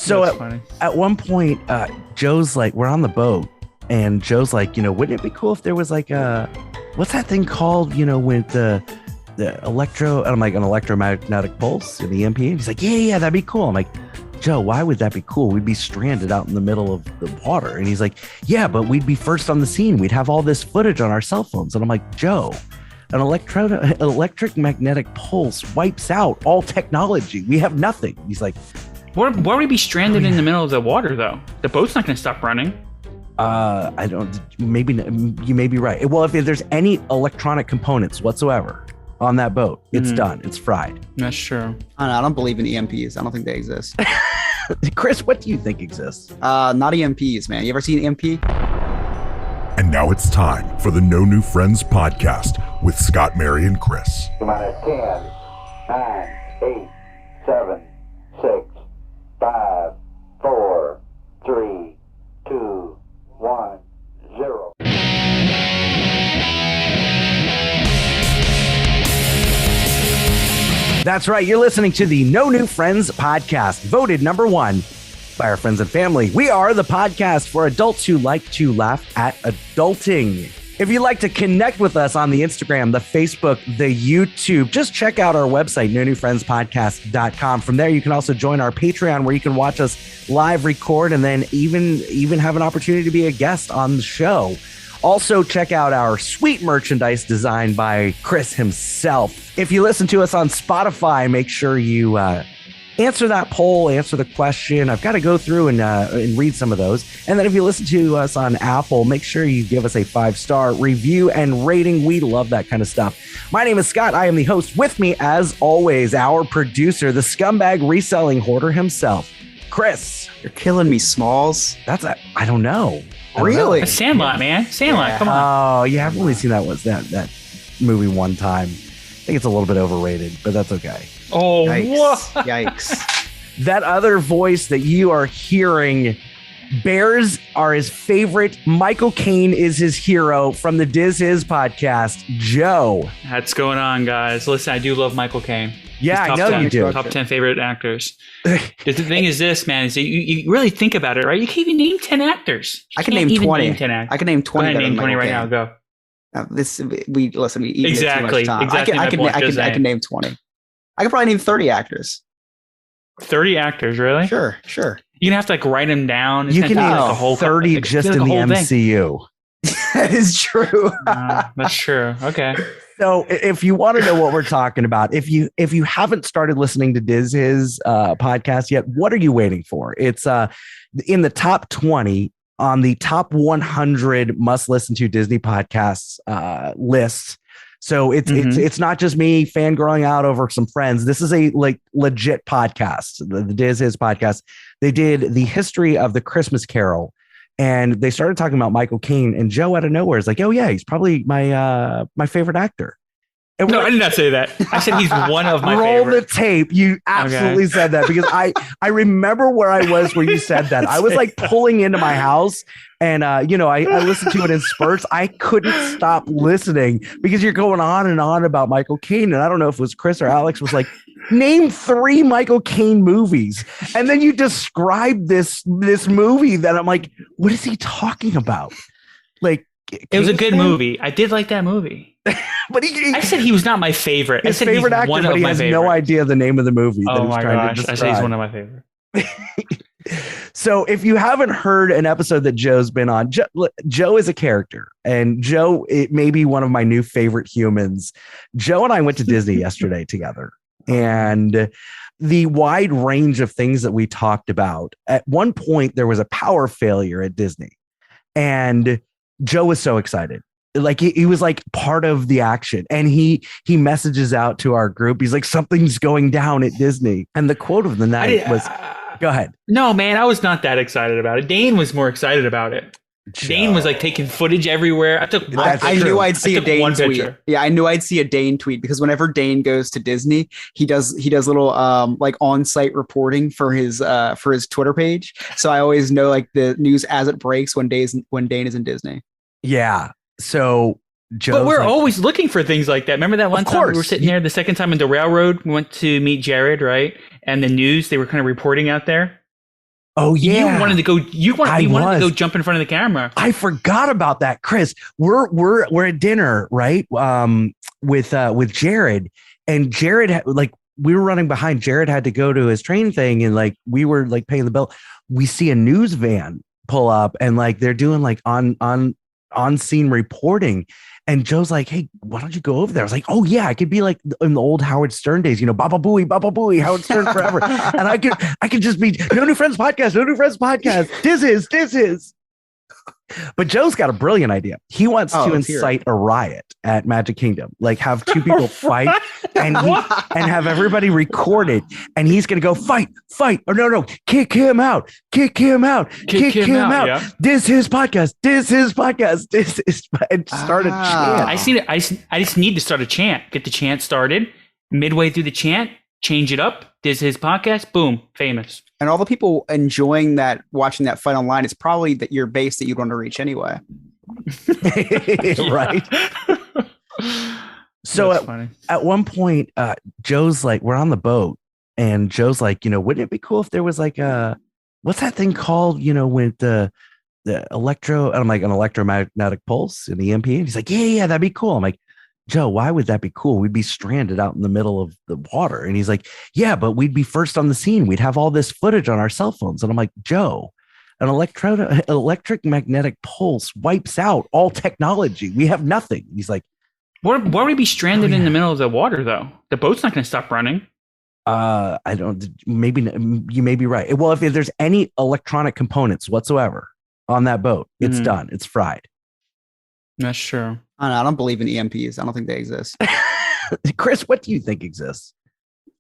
So funny. At one point, Joe's like, we're on the boat, and Joe's like, wouldn't it be cool if there was like what's that thing called? With the electro, and I'm like, an electromagnetic pulse, an EMP. And he's like, yeah, that'd be cool. I'm like, Joe, why would that be cool? We'd be stranded out in the middle of the water. And he's like, yeah, but we'd be first on the scene. We'd have all this footage on our cell phones. And I'm like, Joe, an electric magnetic pulse wipes out all technology. We have nothing. He's like, why would we be stranded in the middle of the water, though? The boat's not going to stop running. I don't, maybe you may be right. Well, if there's any electronic components whatsoever on that boat, it's done. It's fried. That's true. I don't believe in EMPs. I don't think they exist. Chris, what do you think exists? Not EMPs, man. You ever seen EMP? And now it's time for the No New Friends podcast with Scott, Mary, and Chris. Come on, 10, 9, 8, 7, 6, 5, 4, 3, 2, 1, 0. That's right. You're listening to the No New Friends podcast, voted number 1 by our friends and family. We are the podcast for adults who like to laugh at adulting. If you'd like to connect with us on the Instagram, the Facebook, the YouTube, just check out our website, nonewfriendspodcast.com. From there, you can also join our Patreon, where you can watch us live record and then even have an opportunity to be a guest on the show. Also, check out our sweet merchandise designed by Chris himself. If you listen to us on Spotify, make sure you answer that poll, answer the question. I've got to go through and read some of those. And then if you listen to us on Apple, make sure you give us a 5-star review and rating. We love that kind of stuff. My name is Scott. I am the host. With me, as always, our producer, the scumbag reselling hoarder himself, Chris. You're killing me, Smalls. I don't know. Really? That's Sandlot, man. Sandlot, come on. Oh, yeah, I've only seen that movie one time. I think it's a little bit overrated, but that's okay. Oh, Yikes. what? Yikes. That other voice that you are hearing, bears are his favorite. Michael Caine is his hero from the Diz His podcast, Joe. What's going on, guys? Listen, I do love Michael Caine. Yeah, I know you do. Top 10 favorite actors. The thing is this, man, is you really think about it, right? You can't even name 10 actors. I can name 20. I can name 20. I can name 20 right now. Go. We eat Exactly. too much time. Exactly. I can name 20. I could probably name 30 actors. 30 actors, really? Sure. You're gonna have to write them down. You can name 30 just in the MCU. That is true. That's true. Okay. So if you want to know what we're talking about, if you haven't started listening to Diz His podcast yet, what are you waiting for? It's in the top 20 on the top 100 must listen to Disney podcasts list. So it's not just me fangirling out over some friends. This is a legit podcast, the Diz His podcast. They did the history of the Christmas Carol, and they started talking about Michael Caine, and Joe out of nowhere is like, oh yeah, he's probably my favorite actor. And no, I did not say that. I said he's one of my favorite. Roll the tape. You absolutely said that, because I remember where I was where you said that. I was like pulling into my house, and I listened to it in spurts. I couldn't stop listening because you're going on and on about Michael Caine, and I don't know if it was Chris or Alex was like, name 3 Michael Caine movies, and then you described this movie that I'm like, what is he talking about? Like, it was a good movie. I did like that movie. But I said he was not my favorite. His favorite actor, but he has no idea the name of the movie. Oh my gosh! I say he's one of my favorite. So if you haven't heard an episode that Joe's been on, Joe is a character, and Joe, it may be one of my new favorite humans. Joe and I went to Disney yesterday together, and the wide range of things that we talked about. At one point, there was a power failure at Disney, and Joe was so excited. Like he was like part of the action, and he messages out to our group. He's like, something's going down at Disney. And the quote of the night was, go ahead. No, man, I was not that excited about it. Dane was more excited about it. Joe. Dane was like taking footage everywhere. I knew I'd see a Dane tweet. Yeah, I knew I'd see a Dane tweet, because whenever Dane goes to Disney, he does little like on-site reporting for his Twitter page. So I always know like the news as it breaks when Dane is in Disney. Yeah. So Joe's but we're always looking for things like that. Remember that one time we were sitting there the second time in the railroad, we went to meet Jared, right? And the news, they were kind of reporting out there. Oh yeah, You wanted to go. You wanted to go jump in front of the camera. I forgot about that, Chris. We're at dinner, right? With Jared, and Jared we were running behind. Jared had to go to his train thing, and like we were like paying the bill. We see a news van pull up, and like they're doing like on scene reporting. And Joe's like, "Hey, why don't you go over there?" I was like, "Oh yeah, I could be like in the old Howard Stern days, Baba Booey, Howard Stern forever." And I could just be No New Friends podcast. This is. But Joe's got a brilliant idea. He wants to incite a riot at Magic Kingdom, like have two people fight and have everybody record it. And he's going to go fight. Or no, kick him out. Yeah. This is his podcast. And start a chant. I see it. I just need to start a chant. Get the chant started. Midway through the chant, change it up. This is his podcast. Boom. Famous. And all the people enjoying that, watching that fight online, it's probably that your base that you'd want to reach anyway. Right. So at one point, Joe's like, we're on the boat, and Joe's like, wouldn't it be cool if there was like what's that thing called? With the electro, and I'm like, an electromagnetic pulse, an EMP. And he's like, yeah, that'd be cool. I'm like, Joe, why would that be cool? We'd be stranded out in the middle of the water. And he's like, yeah, but we'd be first on the scene. We'd have all this footage on our cell phones. And I'm like, Joe, an electric magnetic pulse wipes out all technology. We have nothing. He's like, why would we be stranded in the middle of the water, though? The boat's not going to stop running. I don't, maybe you may be right. Well, if there's any electronic components whatsoever on that boat, it's done. It's fried. That's true. I don't believe in EMPs. I don't think they exist. Chris, what do you think exists?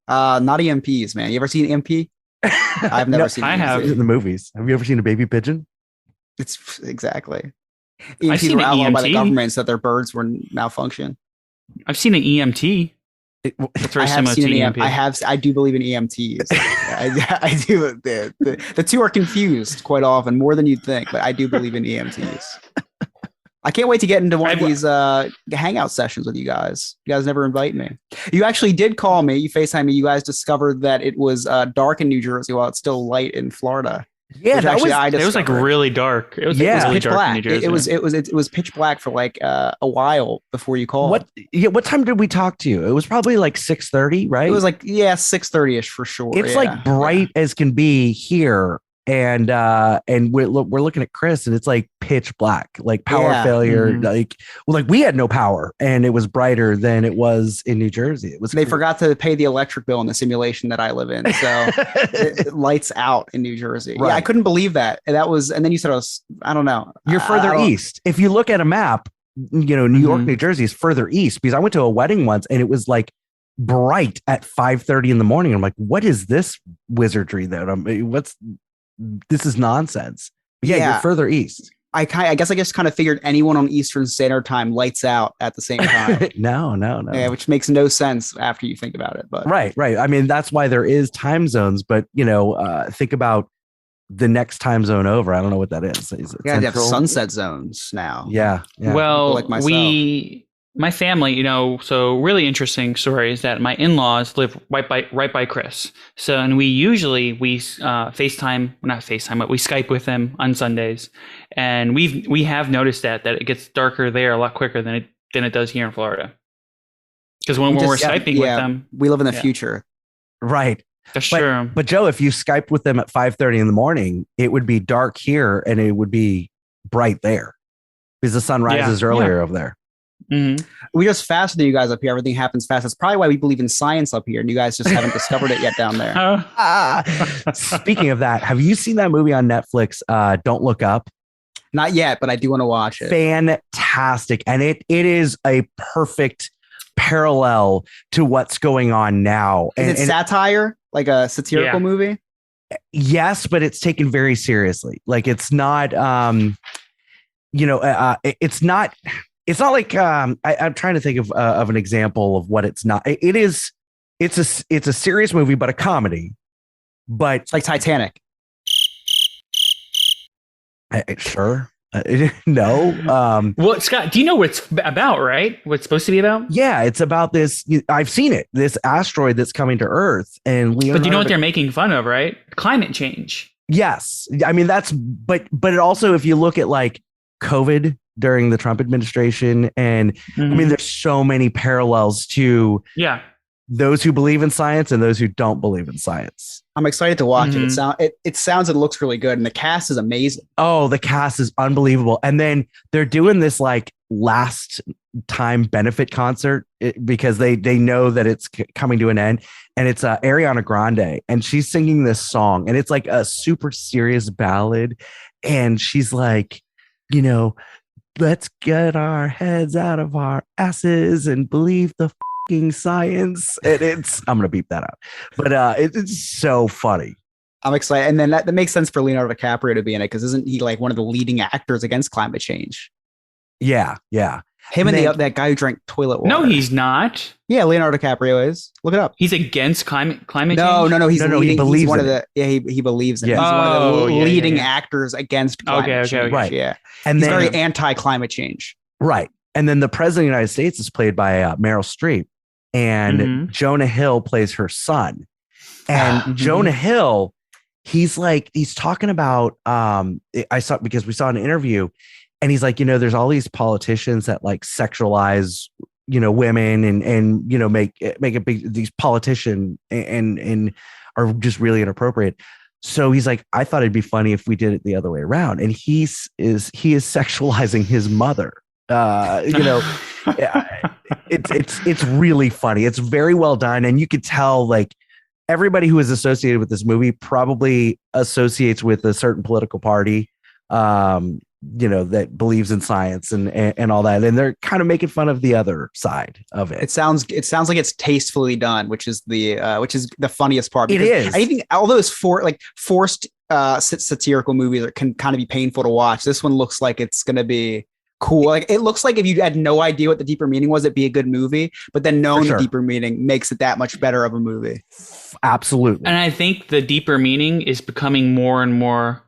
Not EMPs, man. You ever seen EMP? I've never seen. I have in the movies. Have you ever seen a baby pigeon? It's exactly. I've seen were outlawed EMT. by the government so that their birds were malfunction. I've seen an EMT. It's very similar to EMP. I do believe in EMTs. I do. The two are confused quite often, more than you'd think. But I do believe in EMTs. I can't wait to get into one of these hangout sessions with you guys. You guys never invite me. You actually did call me. You FaceTime me. You guys discovered that it was dark in New Jersey while it's still light in Florida. Yeah, it was like really dark. It was really pitch dark black. in New Jersey. It was pitch black for like a while before you called. What time did we talk to you? It was probably like 6:30, right? It was like 6:30ish for sure. It's like bright as can be here. And we're looking at Chris, and it's like pitch black, like power failure. Mm-hmm. Like we had no power, and it was brighter than it was in New Jersey. It was. They forgot to pay the electric bill in the simulation that I live in, so it lights out in New Jersey. Right. Yeah, I couldn't believe that. And then you said I don't know. You're further east. If you look at a map, New York, New Jersey is further east, because I went to a wedding once, and it was like bright at 5:30 in the morning. I'm like, what is this wizardry that this is nonsense. Yeah, you're further east. I guess I just kind of figured anyone on Eastern Standard Time lights out at the same time. No. Yeah, which makes no sense after you think about it. But right. I mean, that's why there is time zones. But think about the next time zone over. I don't know what that is. They have sunset zones now. Yeah. Well, like my family, so really interesting story is that my in-laws live right by Chris. So, and we FaceTime, not FaceTime, but we Skype with them on Sundays. And we have noticed that it gets darker there a lot quicker than it does here in Florida. Because when we're Skyping with them, we live in the future. Right. That's true. But Joe, if you Skyped with them at 5:30 in the morning, it would be dark here and it would be bright there because the sun rises earlier over there. Mm-hmm. We just faster than you guys up here. Everything happens fast. That's probably why we believe in science up here, and you guys just haven't discovered it yet down there. Speaking of that, have you seen that movie on Netflix? Don't Look Up. Not yet, but I do want to watch it. Fantastic, and it is a perfect parallel to what's going on now. Is it satire, like a satirical movie? Yes, but it's taken very seriously. Like it's not. It's not. It's not like I'm trying to think of an example of what it's not. It's a serious movie, but a comedy. But it's like Titanic. Sure. No. Well, Scott, do you know what it's about, right? What it's supposed to be about? Yeah, it's about this. I've seen it. This asteroid that's coming to Earth, and but do you know what they're making fun of, right? Climate change. Yes. I mean, but it also, if you look at like COVID during the Trump administration, and I mean, there's so many parallels to those who believe in science and those who don't believe in science. I'm excited to watch it. It sounds, it looks really good. And the cast is amazing. Oh, the cast is unbelievable. And then they're doing this like last time benefit concert because they know that it's coming to an end. And it's Ariana Grande, and she's singing this song, and it's like a super serious ballad. And she's like, you know, let's get our heads out of our asses and believe the fucking science. And I'm going to beep that out, but it's so funny. I'm excited. And then that makes sense for Leonardo DiCaprio to be in it, because isn't he like one of the leading actors against climate change? Yeah. Him and that guy who drank toilet water. No, he's not. Yeah, Leonardo DiCaprio is. Look it up. He's against climate change? No. He's leading, he believes he's one in of the, he believes in it. Yeah. He's one of the leading actors against climate change. Right. Yeah. And he's then, very anti-climate change. Right. And then the president of the United States is played by Meryl Streep, and Jonah Hill plays her son. And Jonah Hill, he's talking about, because we saw an interview, and he's like, you know, there's all these politicians that like sexualize, you know, women and, you know, make a big, these politicians and are just really inappropriate. So he's like, I thought it'd be funny if we did it the other way around. And he is sexualizing his mother. You know, it's really funny. It's very well done. And you could tell like everybody who is associated with this movie probably associates with a certain political party, you know, that believes in science and all that. And they're kind of making fun of the other side of it. It sounds like it's tastefully done, which is the funniest part. It is. I think although it's forced satirical movies that can kind of be painful to watch, this one looks like it's going to be cool. Like it looks like if you had no idea what the deeper meaning was, it'd be a good movie, but then knowing the deeper meaning makes it that much better of a movie. Absolutely. And I think the deeper meaning is becoming more and more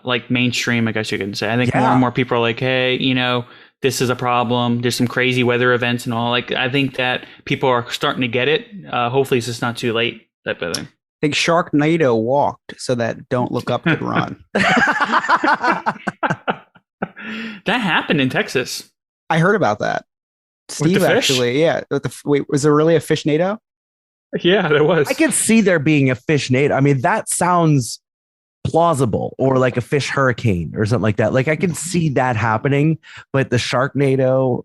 like mainstream, I guess you can say. I think more and more people are like, hey, you know, this is a problem. There's some crazy weather events and all. Like, I think that people are starting to get it. Hopefully it's just not too late, that thing. I think Sharknado walked so that Don't Look Up could run. That happened in Texas. I heard about that. Steve actually, wait, was there really a fishnado? Yeah, there was. I can see there being a fishnado. I mean, that sounds plausible, or like a fish hurricane or something like that. Like I can see that happening, but the Sharknado.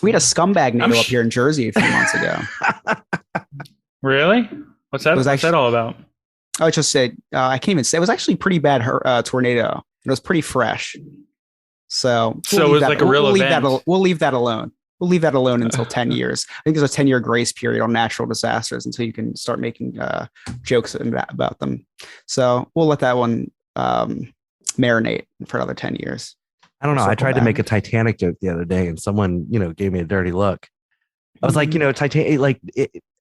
We had a scumbag NATO up here in Jersey a few months ago. Really? What's that? What's that all about? I just said I can't even say. It was actually a pretty bad tornado. It was pretty fresh. So it was like a real event. We'll leave that alone. We'll leave that alone until 10 years. I think there's a 10-year grace period on natural disasters until you can start making jokes about them. So we'll let that one marinate for another 10 years. I don't know. I tried to make a Titanic joke the other day, and someone, you know, gave me a dirty look. I was like, you know, Titanic,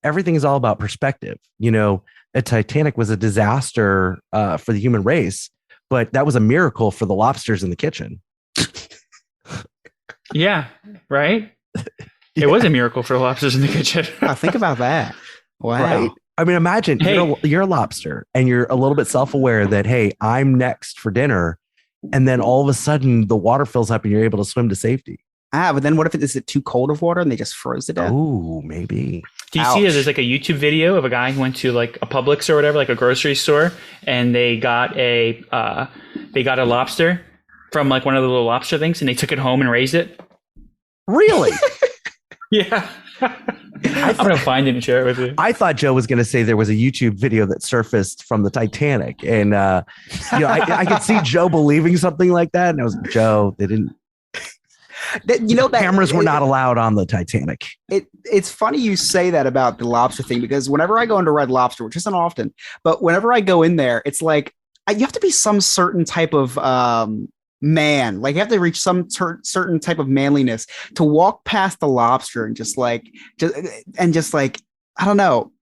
everything is all about perspective. You know, a Titanic was a disaster for the human race, but that was a miracle for the lobsters in the kitchen. Yeah, right. It was a miracle for the lobsters in the kitchen. Think about that. Wow. Right? I mean, imagine you're a lobster and you're a little bit self-aware that, hey, I'm next for dinner. And then all of a sudden the water fills up and you're able to swim to safety. But then what if is it too cold of water and they just froze to death? Oh, maybe. Do you see that there's like a YouTube video of a guy who went to like a Publix or whatever, like a grocery store, and they got a lobster from like one of the little lobster things, and they took it home and raised it? Really? Yeah. I'm going to find it and share it with you. I thought Joe was going to say there was a YouTube video that surfaced from the Titanic. And, you know, I could see Joe believing something like that. And I was, Joe, they didn't. Cameras were not allowed on the Titanic. It's funny you say that about the lobster thing, because whenever I go into Red Lobster, which isn't often, but whenever I go in there, it's like you have to be some certain type of man. Like you have to reach some certain type of manliness to walk past the lobster and just like I don't know.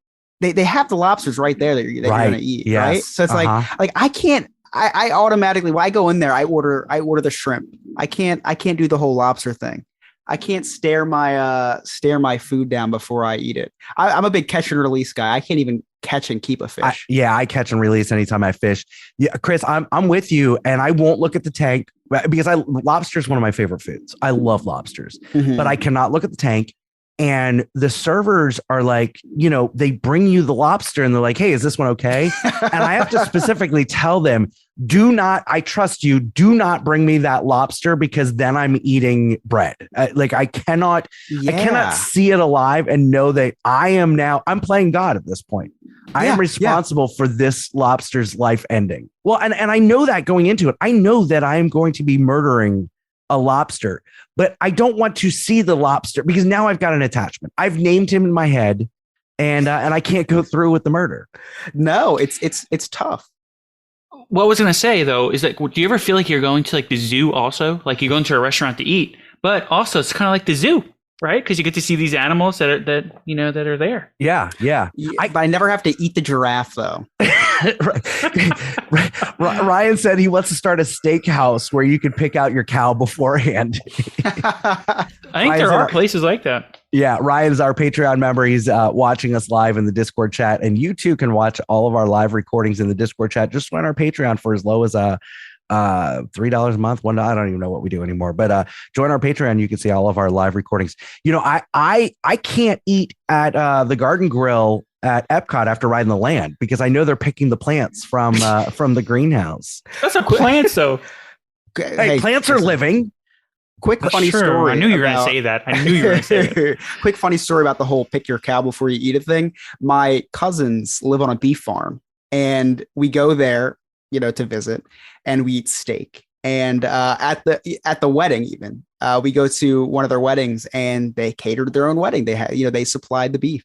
They have the lobsters right there that you're going to eat, yes. Right? So it's like I can't. I automatically, when I go in there, I order the shrimp. I can't do the whole lobster thing. I can't stare my food down before I eat it. I'm a big catch and release guy. I can't even catch and keep a fish. I catch and release anytime I fish. Yeah, Chris, I'm with you, and I won't look at the tank because lobster is one of my favorite foods. I love lobsters, but I cannot look at the tank. And the servers are like, they bring you the lobster and they're like, hey, is this one okay? And I have to specifically tell them, I trust you. Do not bring me that lobster because then I'm eating bread. I cannot see it alive and know that I'm playing God at this point. I am responsible for this lobster's life ending. Well, and I know that going into it, I know that I am going to be murdering a lobster, but I don't want to see the lobster because now I've got an attachment. I've named him in my head, and I can't go through with the murder. No, it's tough. What I was gonna say though is that, do you ever feel like you're going to like the zoo also? Like you go into a restaurant to eat, but also it's kind of like the zoo, right? Because you get to see these animals that are there. Yeah. I never have to eat the giraffe though. Ryan said he wants to start a steakhouse where you could pick out your cow beforehand. I think there are places like that. Yeah, Ryan's our Patreon member. He's watching us live in the Discord chat, and you too can watch all of our live recordings in the Discord chat. Just join our Patreon for as low as $3 a month. $1. I don't even know what we do anymore, but join our Patreon. You can see all of our live recordings. I can't eat at the Garden Grill at Epcot after riding the land because I know they're picking the plants from the greenhouse. That's a plants though. Hey, plants are living. Quick funny story. I knew you were going to say that. Quick funny story about the whole pick your cow before you eat it thing. My cousins live on a beef farm, and we go there, to visit, and we eat steak. And at the wedding, even we go to one of their weddings, and they catered their own wedding. They had, they supplied the beef.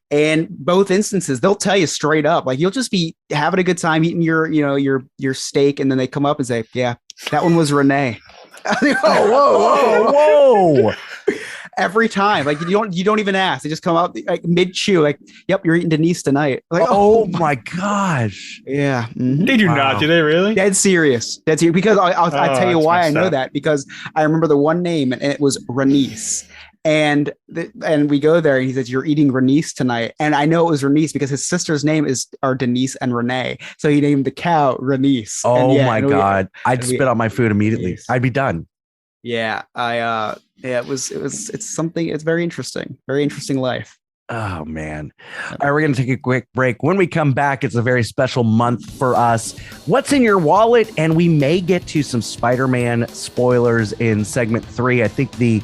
And both instances, they'll tell you straight up, like you'll just be having a good time eating your steak, and then they come up and say, "Yeah, that one was Renee." Whoa. Every time, like you don't even ask. They just come out like mid chew, like, "Yep, you're eating Denise tonight." Like, oh my gosh, yeah. Mm-hmm. They do not. Do they really? Dead serious. Because I'll tell you why I know that, because I remember the one name, and it was Renice. And we go there, and he says, "You're eating Renice tonight." And I know it was Renice because his sister's name are Denise and Renee. So he named the cow Renice. Oh my God. I'd spit out my food immediately. Renice. I'd be done. Yeah. It's something, it's very interesting life. Oh, man. All right, we're going to take a quick break. When we come back, it's a very special month for us. What's in your wallet? And we may get to some Spider-Man spoilers in segment 3. I think the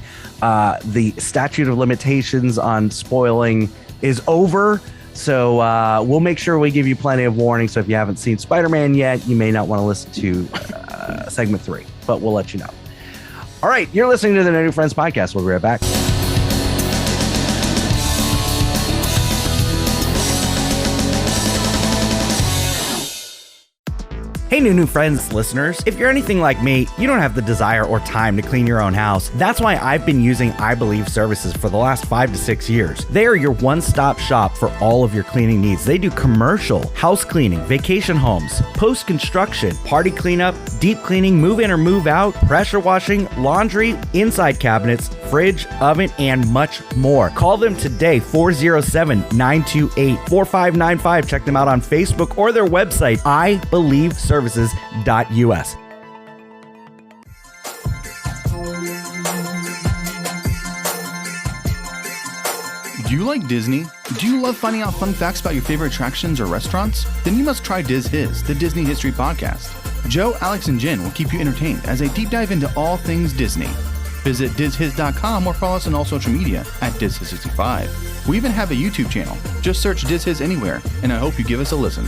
statute of limitations on spoiling is over. So we'll make sure we give you plenty of warning. So if you haven't seen Spider-Man yet, you may not want to listen to segment 3, but we'll let you know. All right, you're listening to the No New Friends podcast. We'll be right back. Hey, New Friends listeners, if you're anything like me, you don't have the desire or time to clean your own house. That's why I've been using I Believe services for the last 5 to 6 years. They are your one-stop shop for all of your cleaning needs. They do commercial, house cleaning, vacation homes, post-construction, party cleanup, deep cleaning, move in or move out, pressure washing, laundry, inside cabinets, fridge, oven, and much more. Call them today, 407-928-4595. Check them out on Facebook or their website, ibelieveservices.us. Do you like Disney? Do you love finding out fun facts about your favorite attractions or restaurants? Then you must try Diz His, the Disney History Podcast. Joe, Alex, and Jen will keep you entertained as they deep dive into all things Disney. Visit DizHiz.com or follow us on all social media at DizHiz65. We even have a YouTube channel. Just search Diz His anywhere, and I hope you give us a listen.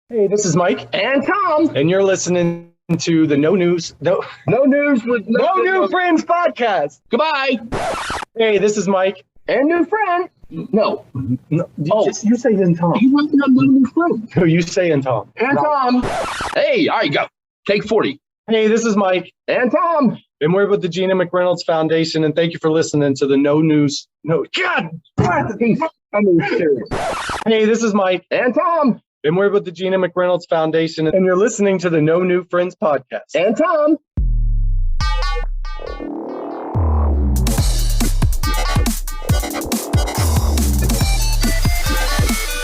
Hey, this is Mike and Tom, and you're listening to the No New Friends podcast. Goodbye. Hey, this is Mike and new friend. No. You say and Tom. You want no new friend. No, you say and Tom. And Tom. Hey, all right, go. Take 40. Hey, this is Mike and Tom, and we're with the Gina McReynolds Foundation, and thank you for listening to the God. I'm serious. Hey, this is Mike and Tom. And we're with the Gina McReynolds Foundation, and you're listening to the No New Friends podcast. And Tom.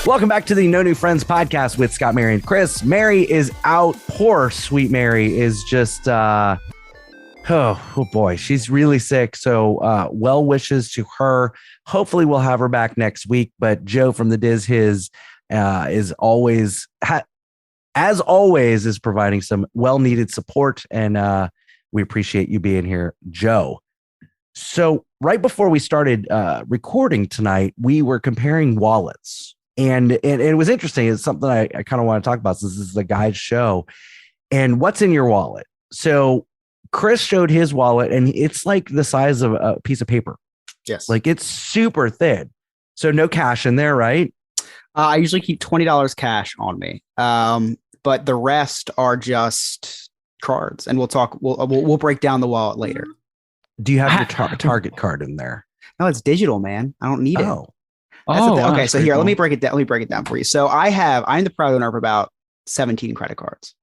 Welcome back to the No New Friends podcast with Scott, Mary, and Chris. Mary is out. Poor sweet Mary is just, oh boy, she's really sick. So well wishes to her. Hopefully we'll have her back next week. But Joe from the Diz His is always, as always, is providing some well-needed support. And we appreciate you being here, Joe. So right before we started recording tonight, we were comparing wallets. And it was interesting. It's something I kind of want to talk about since this is a guy's show. And what's in your wallet? So Chris showed his wallet, and it's like the size of a piece of paper. Yes. Like it's super thin. So no cash in there, right? I usually keep $20 cash on me. But the rest are just cards. And we'll break down the wallet later. Do you have your Target card in there? No, it's digital, man. I don't need it. Wow, okay, so here, cool. let me break it down. Let me break it down for you. So I'm the proud owner of about 17 credit cards,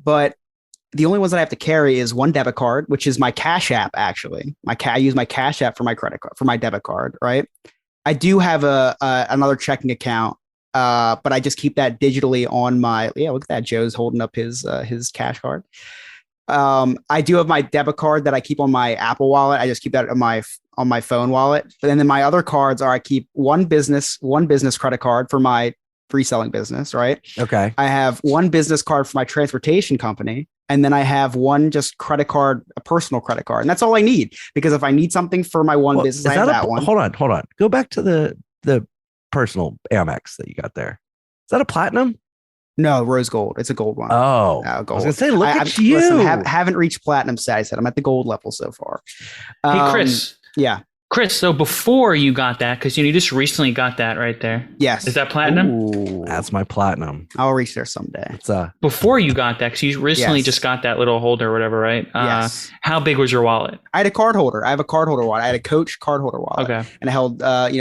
but the only ones that I have to carry is one debit card, which is my Cash App. Actually, I use my Cash App for my credit card, for my debit card. Right. I do have another checking account, but I just keep that digitally on my. Yeah, look at that. Joe's holding up his cash card. I do have my debit card that I keep on my Apple Wallet. I just keep that on my phone wallet. But then my other cards are I keep one business credit card for my reselling business, right? Okay. I have one business card for my transportation company. And then I have one just credit card, a personal credit card. And that's all I need. Because if I need something for my one business, I have that one. Hold on. Go back to the personal Amex that you got there. Is that a platinum? No, rose gold. It's a gold one. Oh, gold. I was gonna say, look at you. Listen, haven't reached platinum status yet. I'm at the gold level so far. Hey, Chris. Yeah. Chris, so before you got that, because you just recently got that right there. Yes. Is that platinum? Ooh. That's my platinum. I'll reach there someday. It's before you got that, because you recently Yes. just got that little holder or whatever, right? Yes. How big was your wallet? I had a card holder. I have a card holder wallet. I had a Coach card holder wallet. Okay. And I held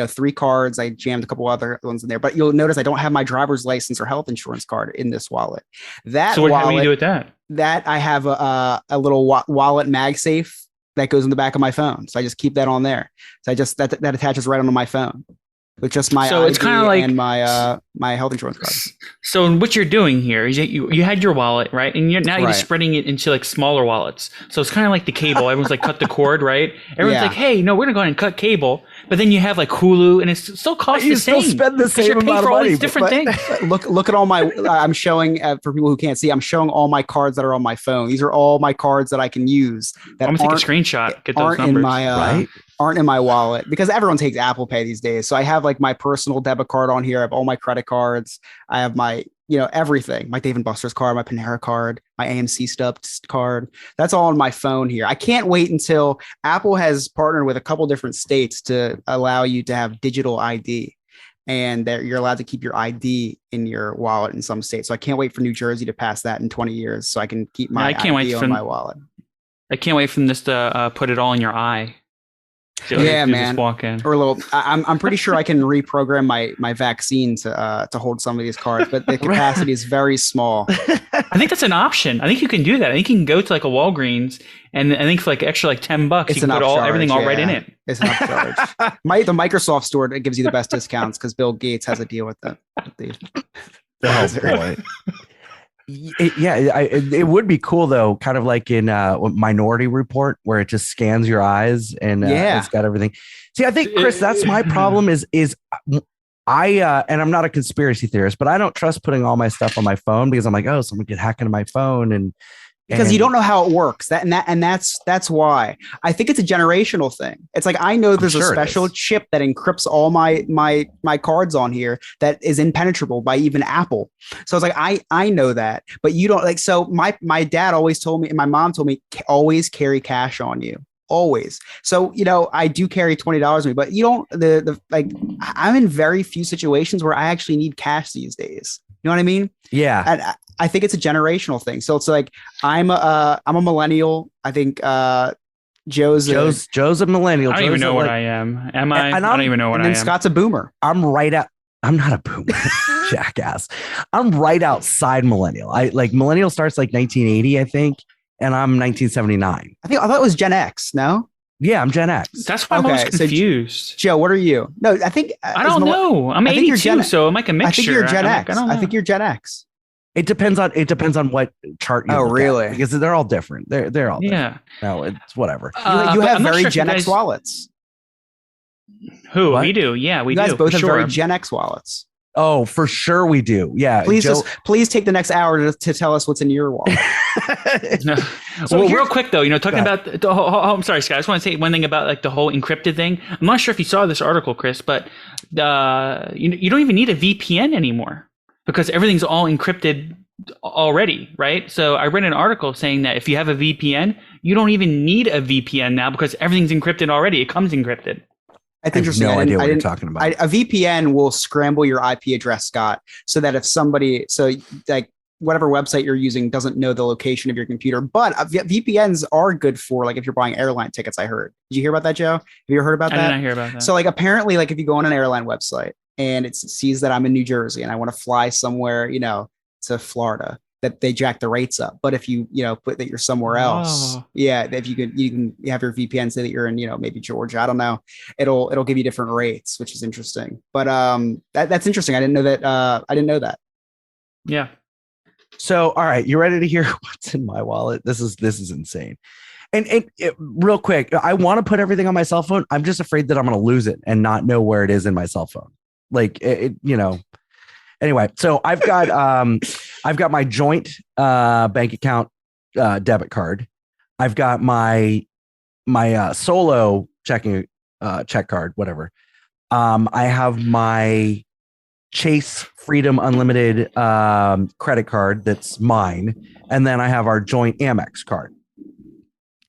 3 cards. I jammed a couple other ones in there. But you'll notice I don't have my driver's license or health insurance card in this wallet. So how do you do with that? That I have a little wallet MagSafe that goes in the back of my phone. So I just keep that on there. So I just that attaches right onto my phone with just my So it's ID kind of like and my health insurance card. So what you're doing here is you had your wallet, right? And you're Right. just spreading it into like smaller wallets. So it's kind of like the cable. Everyone's like, cut the cord, right? Everyone's Yeah. like, hey, no, we're gonna go ahead and cut cable. But then you have like Hulu, and it still costs You the still same. spend the 'Cause same you're paying amount for of all money, these different things. Look at all my. I'm showing for people who can't see. I'm showing all my cards that are on my phone. These are all my cards that I can use. That I'm gonna take a screenshot. Get those aren't numbers. in my right. aren't in my wallet because everyone takes Apple Pay these days. So I have like my personal debit card on here. I have all my credit cards. I have my everything. My Dave & Buster's card, my Panera card, my AMC Stubs card. That's all on my phone here. I can't wait until Apple has partnered with a couple different states to allow you to have digital ID. And that you're allowed to keep your ID in your wallet in some states. So I can't wait for New Jersey to pass that in 20 years so I can keep my ID on my wallet. I can't wait for this to put it all in your eye. Yeah, man. Just walk in. Or a little. I'm pretty sure I can reprogram my vaccine to hold some of these cards, but the capacity is very small. I think that's an option. I think you can do that. I think you can go to like a Walgreens, and I think for like extra like $10, you can put everything all right in it. It's an upcharge. The Microsoft store that gives you the best discounts because Bill Gates has a deal with them. Oh boy. It would be cool though, kind of like in Minority Report, where it just scans your eyes and it's got everything. See, I think Chris, that's my problem. Is I and I'm not a conspiracy theorist, but I don't trust putting all my stuff on my phone because I'm like, oh, someone could hack into my phone because you don't know how it works. That's why I think it's a generational thing. It's like I know there's a special chip that encrypts all my cards on here that is impenetrable by even Apple. So it's like I know that, but you don't like. So my dad always told me, and my mom told me, always carry cash on you. Always. So, I do carry $20 with me, but you don't I'm in very few situations where I actually need cash these days. You know what I mean? Yeah. And I think it's a generational thing. So it's like, I'm a millennial. I think, Joe's a millennial. I don't even know what I am. Am I? I don't even know what I am. And then Scott's a boomer. I'm right at I'm not a boomer, jackass. I'm right outside millennial. Millennial starts like 1980, I think, and I'm 1979. I thought it was Gen X. No. Yeah, I'm Gen X. That's why I'm always confused. So, Joe, what are you? No, I think I don't know. I'm 82, so I'm like a mixture. I think you're Gen X. I think you're Gen X. It depends on what chart you look really? At, because they're all different. They're all different. No, it's whatever. You have very Gen X wallets. Who? What? We do. Yeah, we do. You guys both have very Gen X wallets. Oh, for sure we do. Yeah. Please take the next hour to tell us what's in your wallet. No. So well, real quick though, talking about the whole, I'm sorry, Scott. I just want to say one thing about like the whole encrypted thing. I'm not sure if you saw this article, Chris, but you don't even need a VPN anymore because everything's all encrypted already, right? So I read an article saying that if you have a VPN, you don't even need a VPN now because everything's encrypted already. It comes encrypted. That's interesting. No idea what you're talking about. A VPN will scramble your IP address, Scott, so that if like whatever website you're using doesn't know the location of your computer. But VPNs are good for like if you're buying airline tickets. I heard. Did you hear about that, Joe? Have you heard about that? I did not hear about that. So like apparently, like if you go on an airline website and it sees that I'm in New Jersey and I want to fly somewhere, to Florida, that they jack the rates up. But if you put that you're somewhere else, if you can have your VPN say that you're in maybe Georgia, I don't know, it'll give you different rates, which is interesting. But that's interesting. I didn't know that. Yeah. So all right, you ready to hear what's in my wallet? This is insane. And real quick, I want to put everything on my cell phone. I'm just afraid that I'm going to lose it and not know where it is in my cell phone. Like Anyway, so I've got my joint bank account debit card. I've got my solo checking check card, whatever. I have my Chase Freedom Unlimited credit card that's mine, and then I have our joint Amex card.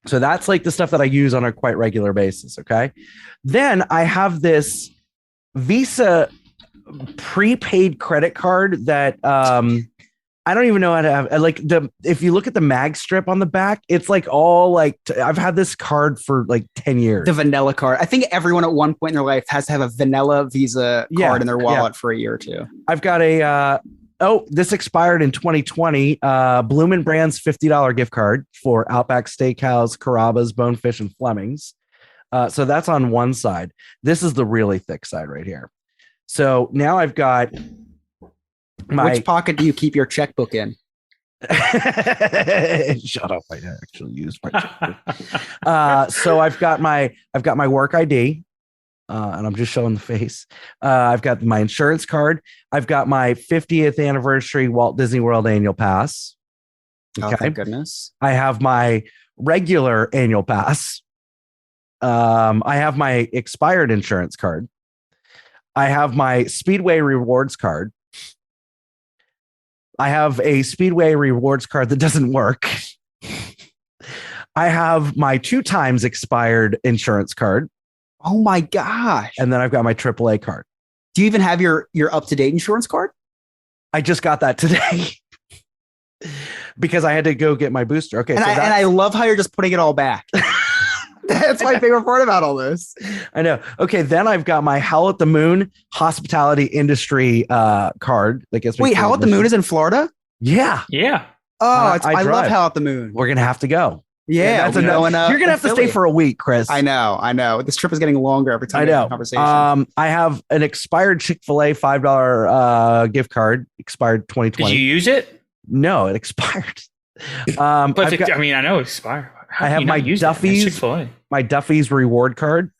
So that's like the stuff that I use on a quite regular basis. Okay, then I have this Visa prepaid credit card that I don't even know how to have. Like if you look at the mag strip on the back, it's like all like I've had this card for like 10 years. The vanilla card. I think everyone at one point in their life has to have a vanilla Visa card in their wallet for a year or two. I've got this expired in 2020. Bloomin' Brands $50 gift card for Outback Steakhouse, Carrabba's, Bonefish, and Fleming's. So that's on one side. This is the really thick side right here. So now I've got which pocket do you keep your checkbook in? Shut up! I actually use my checkbook. So I've got my work ID, and I'm just showing the face. I've got my insurance card. I've got my 50th anniversary Walt Disney World annual pass. Okay. Oh, thank goodness! I have my regular annual pass. I have my expired insurance card. I have my Speedway rewards card. I have a Speedway rewards card that doesn't work. I have my 2 times expired insurance card. Oh my gosh. And then I've got my AAA card. Do you even have your up-to-date insurance card? I just got that today because I had to go get my booster. Okay. And I love how you're just putting it all back. That's my favorite part about all this. I know. Okay, then I've got my Howl at the Moon hospitality industry card. That gets me. Wait, Howl at the Moon is in Florida? Yeah. Yeah. Oh, I love Howl at the Moon. We're gonna have to go. Yeah, that's enough. You're gonna have to stay for a week, Chris. I know. This trip is getting longer every time we have a conversation. I have an expired Chick-fil-A $5 gift card, expired 2020. Did you use it? No, it expired. But I know it expired. I have my Duffy's reward card.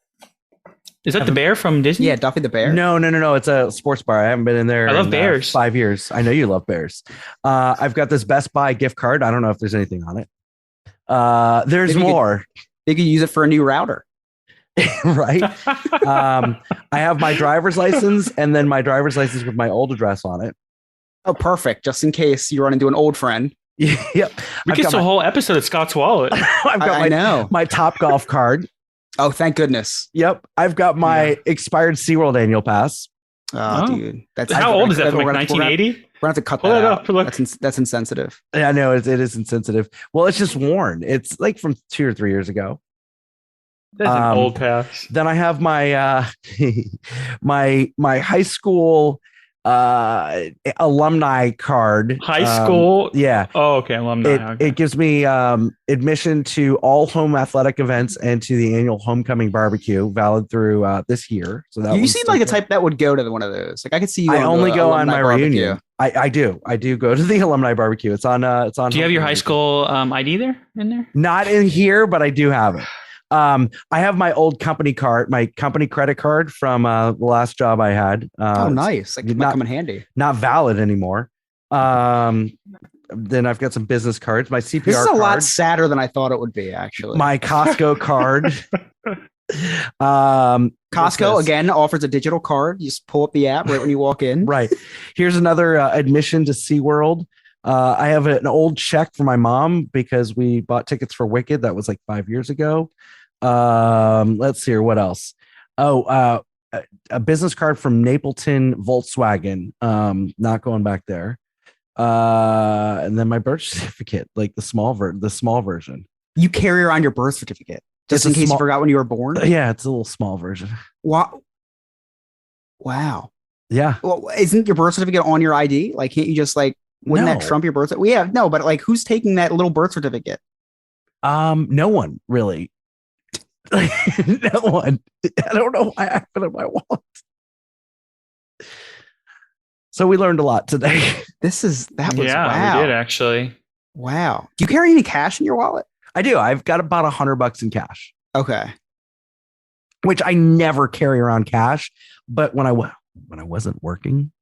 Is that the bear from Disney? Yeah, Duffy the bear. No. It's a sports bar. I haven't been in there. I love bears. 5 years. I know you love bears. I've got this Best Buy gift card. I don't know if there's anything on it. There's more. They could use it for a new router. Right. I have my driver's license and then my driver's license with my old address on it. Oh, perfect. Just in case you run into an old friend. Yep. We get a whole episode of Scott's Wallet. I've got my Top Golf card. Oh, thank goodness. Yep. I've got my expired SeaWorld annual pass. Oh, dude. How old is that? From like 1980? We're going to have to cut that out. That's insensitive. Yeah, I know. It is insensitive. Well, it's just worn. It's like from 2 or 3 years ago. That's an old pass. Then I have my my high school alumni card. High school? Yeah. Oh, okay. Alumni. It gives me admission to all home athletic events and to the annual homecoming barbecue, valid through this year. So that you seem like the type that would go to one of those. Like I could see you. I only go on my barbecue. reunion. I do go to the alumni barbecue. It's on. Do you have your high school ID there in there? Not in here, but I do have it. I have my old company card, my company credit card from the last job I had. Oh, nice! Like not come in handy. Not valid anymore. Then I've got some business cards. My CPR. This is a card, lot sadder than I thought it would be. Actually, my Costco card. Costco again offers a digital card. You just pull up the app right when you walk in. Right. Here's another admission to SeaWorld. I have an old check for my mom because we bought tickets for Wicked. That was like 5 years ago. Let's see here. What else? Oh, a business card from Napleton Volkswagen. Not going back there. And then my birth certificate, like the small version. You carry around your birth certificate just in case you forgot when you were born. Yeah, it's a little small version. Wow. Yeah. Well, isn't your birth certificate on your ID? Like, can't you just like? Wouldn't that trump your birth certificate? Well, yeah, no, but like, who's taking that little birth certificate? No one really. No one. I don't know why I have it in my wallet. So we learned a lot today. Wow. We did actually. Wow. Do you carry any cash in your wallet? I do. I've got about $100 in cash. Okay. Which I never carry around cash, but when I wasn't working,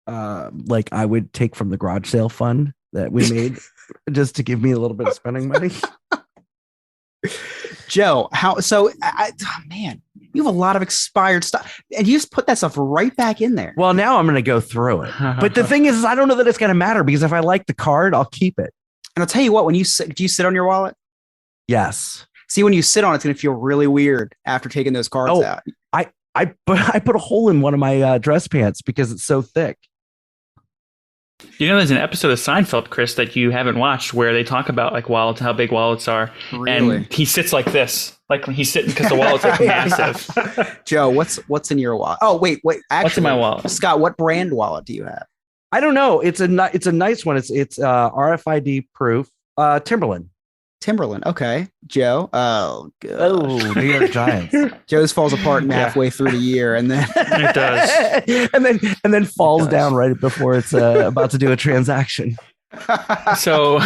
like I would take from the garage sale fund that we made just to give me a little bit of spending money. Joe, man, you have a lot of expired stuff and you just put that stuff right back in there. Well, now I'm going to go through it. But the thing is I don't know that it's going to matter because if I like the card, I'll keep it. And I'll tell you what, do you sit on your wallet? Yes. See, when you sit on it, it's going to feel really weird after taking those cards out. I put a hole in one of my dress pants because it's so thick. You know, there's an episode of Seinfeld, Chris, that you haven't watched where they talk about like wallets, how big wallets are. Really? And he sits like this, like he's sitting because the wallet's like massive. Joe, what's in your wallet? Oh, wait. Actually, what's in my wallet? Scott, what brand wallet do you have? I don't know. It's a nice one. It's RFID proof. Timberland. Okay. Joe. Oh, gosh. Oh, New York Giants. Joe's falls apart halfway through the year, and then it does, and then falls down right before it's about to do a transaction. So,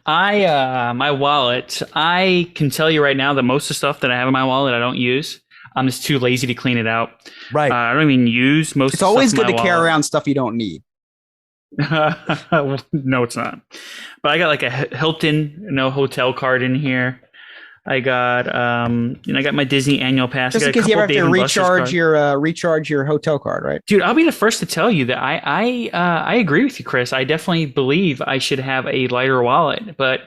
my wallet. I can tell you right now that most of the stuff that I have in my wallet I don't use. I'm just too lazy to clean it out. Right. I don't even use most. It's always good to carry around stuff you don't need. No, it's not. But I got like a Hilton hotel card in here. I got I got my Disney annual pass. Just in case you ever have to recharge your hotel card, right? Dude, I'll be the first to tell you that I agree with you, Chris. I definitely believe I should have a lighter wallet. But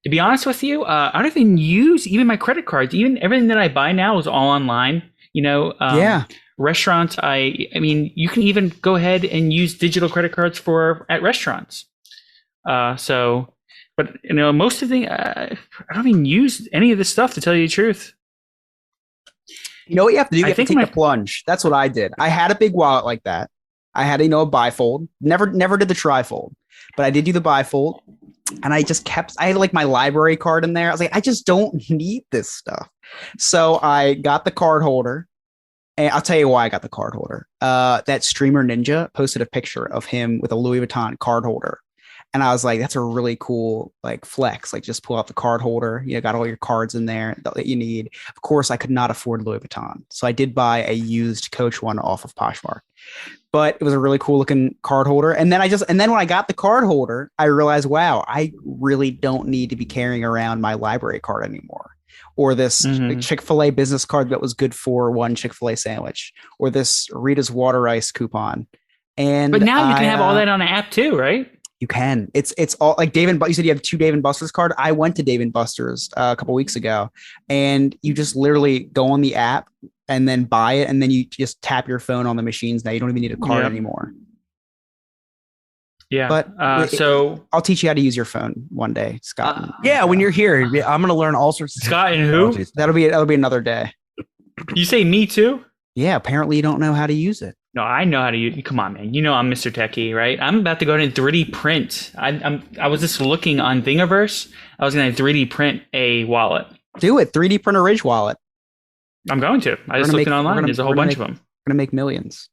to be honest with you, I don't even use even my credit cards. Even everything that I buy now is all online. Yeah. Restaurants, I mean, you can even go ahead and use digital credit cards at restaurants. But most of the I don't even use any of this stuff to tell you the truth. You know what you have to do? You have to take the plunge. That's what I did. I had a big wallet like that. I had a bifold. Never did the trifold, but I did do the bifold. And I had like my library card in there. I was like, I just don't need this stuff. So I got the card holder. And I'll tell you why I got the card holder. That streamer Ninja posted a picture of him with a Louis Vuitton card holder. And I was like, that's a really cool like flex. Like just pull out the card holder, got all your cards in there that you need. Of course, I could not afford Louis Vuitton. So I did buy a used Coach one off of Poshmark. But it was a really cool looking card holder. And then when I got the card holder, I realized, wow, I really don't need to be carrying around my library card anymore. Or this Chick-fil-A business card that was good for one Chick-fil-A sandwich, or this Rita's Water Ice coupon. But now you can have all that on an app too, right? You can. It's all like Dave and you said you have 2 Dave & Buster's card. I went to Dave & Buster's a couple weeks ago, and you just literally go on the app and then buy it, and then you just tap your phone on the machines. Now you don't even need a card anymore. Yeah. But so I'll teach you how to use your phone one day, Scott. Yeah, when you're here, I'm going to learn all sorts of Scott and who? That'll be another day. You say me too? Yeah, apparently you don't know how to use it. No, I know how to use. Come on, man. You know I'm Mr. Techie, right? I'm about to go to 3D print. I was just looking on Thingiverse. I was going to 3D print a wallet. Do it. 3D print a Ridge wallet. I'm going to. I just looked it online. There's a whole bunch of them. We're going to make millions.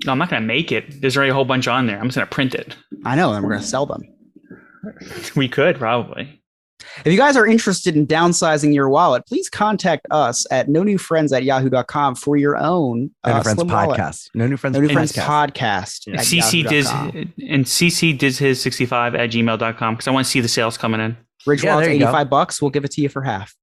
No, I'm not going to make it. There's already a whole bunch on there. I'm just going to print it. I know, and we're going to sell them. We could probably. If you guys are interested in downsizing your wallet, please contact us at nonewfriends@yahoo.com for your own No New Friends slim wallet. podcast. No New Friends, No New Friends podcast. podcast. CC Diz his 65 at gmail.com because I want to see the sales coming in. Ridge wallet's $85. We'll give it to you for half.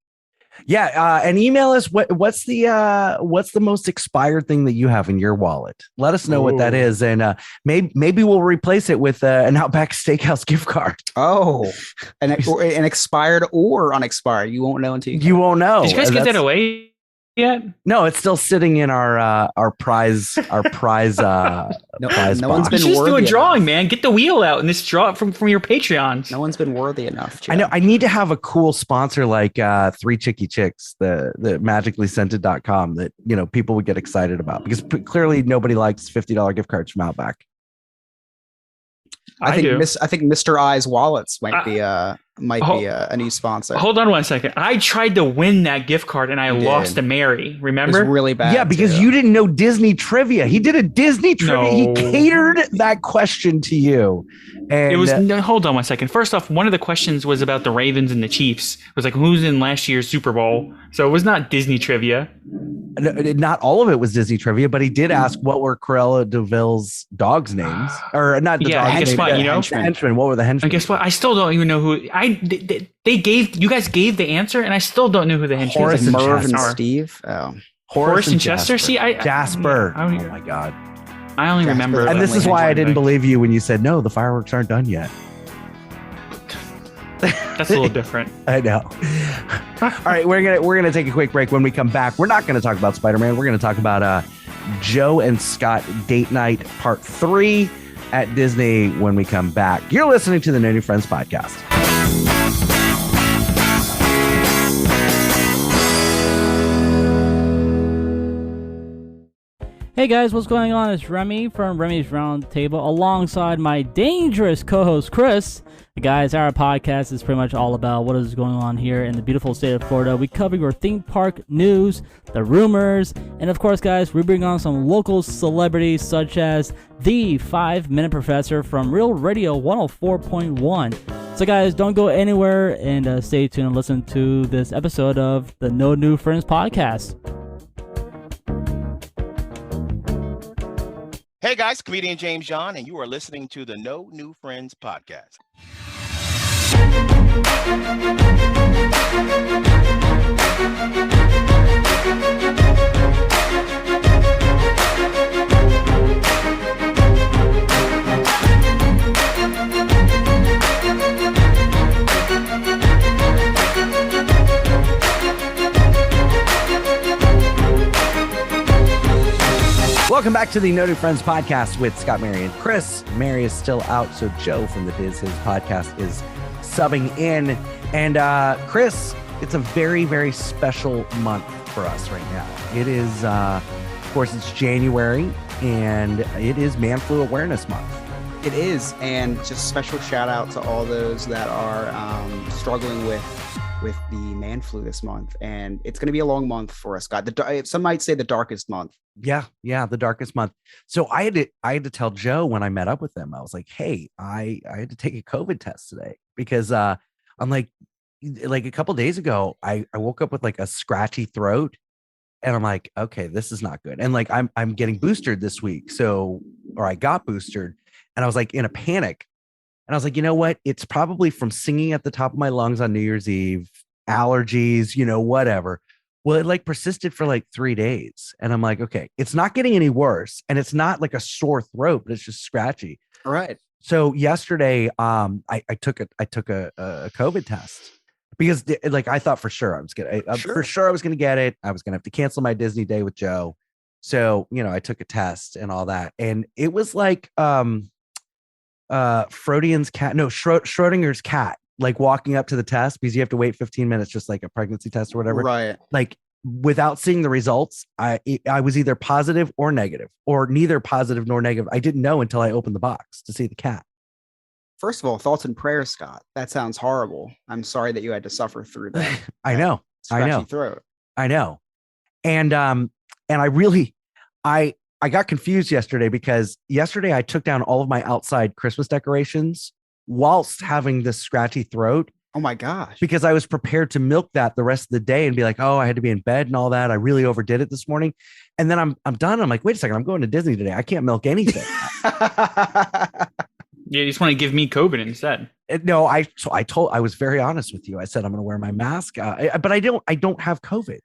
Yeah, and email us what's the most expired thing that you have in your wallet. Let us know what that is, and maybe we'll replace it with an Outback Steakhouse gift card. Oh, an expired or unexpired. You won't know until you won't know. Did you guys get that away yet? No, it's still sitting in our prize prize. No prize one's box. been Just do a worthy drawing, enough. man. Get the wheel out and just draw it from your Patreons. No one's been worthy enough. Joe. I know. I need to have a cool sponsor like Three Chicky Chicks, the magicallyscented.com that people would get excited about, because clearly nobody likes $50 gift cards from Outback. I think Mr. I's wallets might be a new sponsor. Hold on 1 second. I tried to win that gift card and I lost to Mary. Remember? It was really bad. Yeah, because you didn't know Disney trivia. He did a Disney trivia. No. He catered that question to you. And It was hold on 1 second. First off, one of the questions was about the Ravens and the Chiefs. It was like, who's in last year's Super Bowl? So it was not Disney trivia. not all of it was Disney trivia, but he did ask what were Cruella de Vil's dogs' names, or not the Yeah, dogs' guess names, what, the you know? henchmen. What were the henchmen? And guess what? I still don't even know who. They gave you guys gave the answer, and I still don't know who the henchmen Horace Like and Merv and Chester. Steve. Oh, Horace and Chester. See, Jasper. I Oh don't- my God. I only Jasper. remember. And this like, is why I one didn't thing. believe you when you said no, the fireworks aren't done yet. That's a little different. I know. All right, we're gonna take a quick break. When we come back, we're not gonna talk about Spider-Man. We're gonna talk about Joe and Scott Date Night Part 3 at Disney when we come back. You're listening to the No New Friends podcast. Hey guys, what's going on? It's Remy from Remy's Round Table alongside my dangerous co-host Chris. Guys, our podcast is pretty much all about what is going on here in the beautiful state of Florida. We cover your theme park news, the rumors, and of course, guys, we bring on some local celebrities such as the 5-Minute Professor from Real Radio 104.1. So guys, don't go anywhere and stay tuned and listen to this episode of the No New Friends podcast. Hey guys, comedian James John, and you are listening to the No New Friends podcast. Welcome back to the No New Friends podcast with Scott, Mary, and Chris. Mary is still out, so Joe from the Diz His podcast is subbing in. And Chris, it's a very, very special month for us right now. It is, of course, it's January, and it is Man Flu Awareness Month. it is, and just special shout out to all those that are struggling with the man flu this month, and it's going to be a long month for us, Scott. Some might say the darkest month. Yeah, the darkest month. So I had to tell Joe when I met up with him. I was like, hey, I had to take a COVID test today because I'm like a couple days ago, I woke up with like a scratchy throat, and I'm like, okay, this is not good. And like I'm getting boosted this week, or I got boosted, and I was like in a panic. And I was like, you know what? It's probably from singing at the top of my lungs on New Year's Eve, allergies, whatever. Well, it like persisted for like 3 days. And I'm like, okay, it's not getting any worse. And it's not like a sore throat, but it's just scratchy. All right. So yesterday, I took a COVID test because like I thought for sure I was gonna get it. I was gonna have to cancel my Disney day with Joe. So, I took a test and all that. And it was like Schrodinger's cat, like walking up to the test because you have to wait 15 minutes, just like a pregnancy test or whatever. Right. Like without seeing the results, I was either positive or negative, or neither positive nor negative. I didn't know until I opened the box to see the cat. First of all, thoughts and prayers, Scott. That sounds horrible. I'm sorry that you had to suffer through that. I know. Throat. I know. And I really, I got confused yesterday because yesterday I took down all of my outside Christmas decorations whilst having this scratchy throat. Oh my gosh. Because I was prepared to milk that the rest of the day and be like, oh, I had to be in bed and all that. I really overdid it this morning. And then I'm done. I'm like, wait a second, I'm going to Disney today. I can't milk anything. Yeah, you just want to give me COVID instead. No, I was very honest with you. I said I'm going to wear my mask, but I don't have COVID,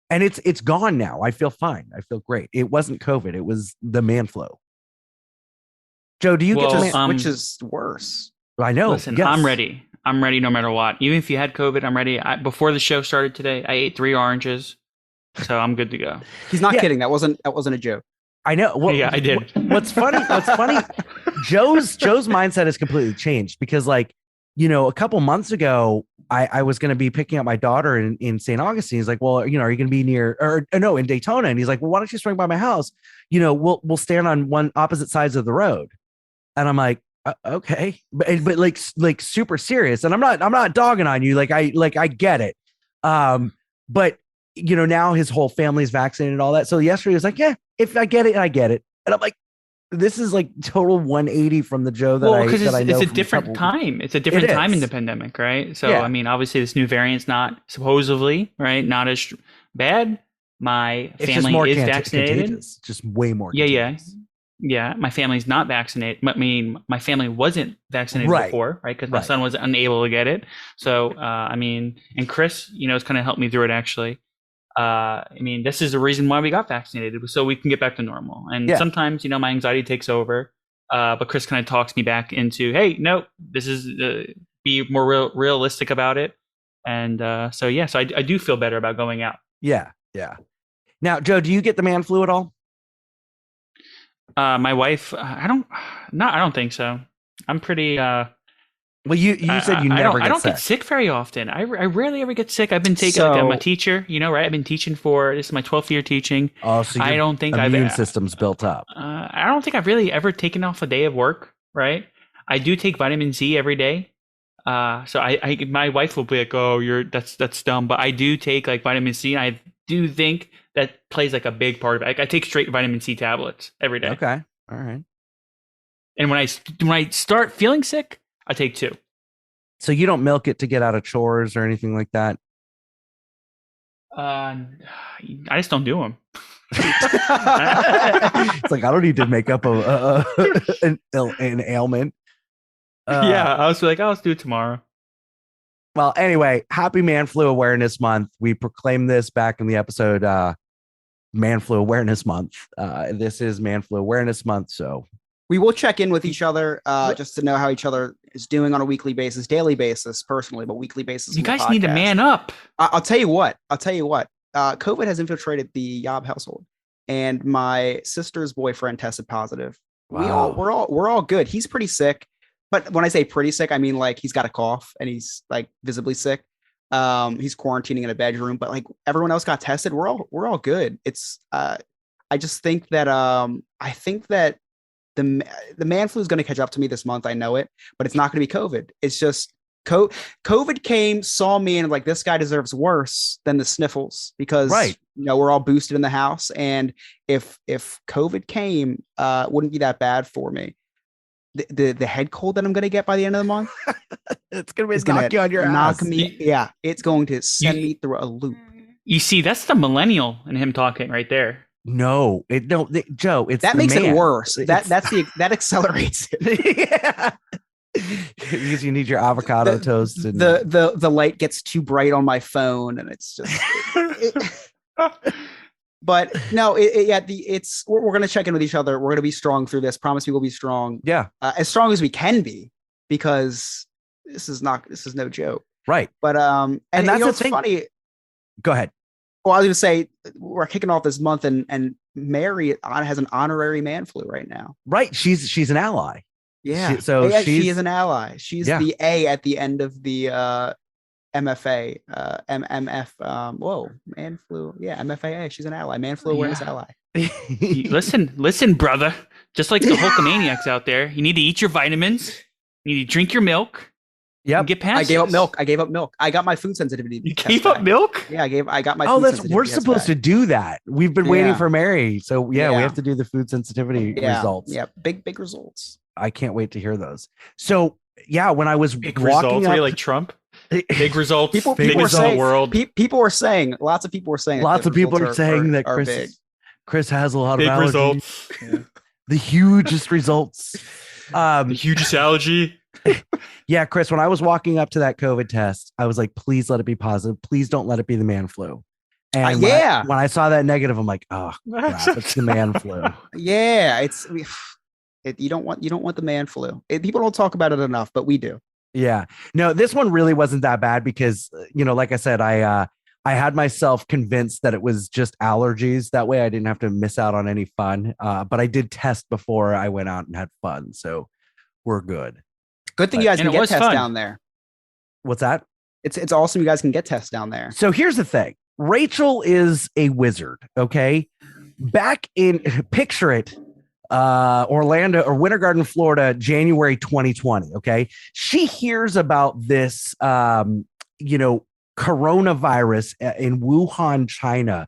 and it's gone now. I feel fine. I feel great. It wasn't COVID. It was the man flu. Joe, do you get which is worse? I know. Listen, yes. I'm ready. I'm ready no matter what. Even if you had COVID, I'm ready. Before the show started today, I ate 3 oranges, so I'm good to go. He's not kidding. That wasn't a joke. I know. Well, yeah, I did. What's funny? Joe's mindset has completely changed because, like, you know, a couple months ago, I was going to be picking up my daughter in St. Augustine. He's like, well, you know, are you going to be near in Daytona? And he's like, well, why don't you swing by my house? You know, we'll stand on one opposite sides of the road. And I'm like, okay, but like super serious. And I'm not dogging on you. I get it. But you know, now his whole family's vaccinated and all that. So yesterday he was like, yeah, if I get it, I get it. And I'm like, this is like total 180 from the Joe that I know. It's a different time. It's a different time in the pandemic, right? So, I mean, obviously this new variant's not supposedly, right, not as bad. My family is vaccinated. Contagious. Just way more contagious. Yeah. My family's not vaccinated. I mean, my family wasn't vaccinated before, right? Because my son was unable to get it. So, I mean, and Chris, you know, has kind of helped me through it actually. I mean, this is the reason why we got vaccinated, so we can get back to normal. And sometimes, you know, my anxiety takes over, but Chris kind of talks me back into, hey, no, this is be more realistic about it. And so I do feel better about going out. Yeah. Now, Joe, do you get the man flu at all? My wife, I don't think so. I'm pretty. Well, you said you never get sick. I don't get sick very often. I rarely ever get sick. I've been taking, I'm a teacher, you know, right? I've been teaching this is my 12th year teaching. Oh, so I don't think immune system's built up. I don't think I've really ever taken off a day of work, right? I do take vitamin C every day. So my wife will be like, oh, that's dumb. But I do take like vitamin C. And I do think that plays like a big part of it. I take straight vitamin C tablets every day. Okay. All right. And when I start feeling sick, I take 2. So you don't milk it to get out of chores or anything like that? I just don't do them. It's like, I don't need to make up an ailment. I was like, let's do it tomorrow. Well, anyway, happy Man Flu Awareness Month. We proclaimed this back in the episode, Man Flu Awareness Month. This is Man Flu Awareness Month, so we will check in with each other just to know how each other is doing on a weekly basis, daily basis, personally, but weekly basis. You guys need to man up. I'll tell you what. COVID has infiltrated the Yob household, and my sister's boyfriend tested positive. Wow. We're all good. He's pretty sick, but when I say pretty sick, I mean like he's got a cough and he's like visibly sick. He's quarantining in a bedroom, but like everyone else got tested. We're all good. It's I just think that the man flu is going to catch up to me this month. I know it, but it's not going to be COVID. It's just COVID came, saw me, and like, this guy deserves worse than the sniffles because you know, we're all boosted in the house. And if COVID came, wouldn't be that bad for me. The head cold that I'm going to get by the end of the month, it's going to knock you on your ass. Yeah, it's going to send me through a loop. You see, that's the millennial in him talking right there. No, Joe, it's that makes it worse. That accelerates it. Yeah. Because you need your avocado toast. And the light gets too bright on my phone, and it's just. But no, we're gonna check in with each other. We're gonna be strong through this. Promise me we'll be strong. Yeah, as strong as we can be, because this is no joke. Right. But and that's what's funny. Go ahead. Well, I was going to say, we're kicking off this month, and Mary has an honorary man flu right now. Right. She's an ally. Yeah. She is an ally. She's the A at the end of the MFA, MMF. Whoa, man flu. Yeah, MFAA. She's an ally. Man flu awareness ally. Listen, brother. Just like the Hulkamaniacs out there, you need to eat your vitamins. You need to drink your milk. Yep. Get past I gave up milk. I got my food sensitivity. You gave up milk? Yeah, I got my. We're supposed to do that. We've been waiting for Mary, so we have to do the food sensitivity results. Yeah, big results. I can't wait to hear those. So when I was big walking results, up, are you like Trump? Big results. People were saying, world. People were saying. Lots of people were saying. Lots of people are saying that Chris has a lot of allergies. Results. The hugest results. The hugest allergy. Yeah, Chris, when I was walking up to that COVID test, I was like, please let it be positive. Please don't let it be the man flu. And when I saw that negative, I'm like, oh, crap, it's the man flu. Yeah, you don't want the man flu. People don't talk about it enough, but we do. Yeah. No, this one really wasn't that bad because, like I said, I had myself convinced that it was just allergies. That way I didn't have to miss out on any fun. But I did test before I went out and had fun. So we're good. Good thing you guys can get tests down there. What's that? It's awesome you guys can get tests down there. So here's the thing. Rachel is a wizard, okay? Back in, picture it, Orlando or Winter Garden, Florida, January 2020, okay? She hears about this, coronavirus in Wuhan, China.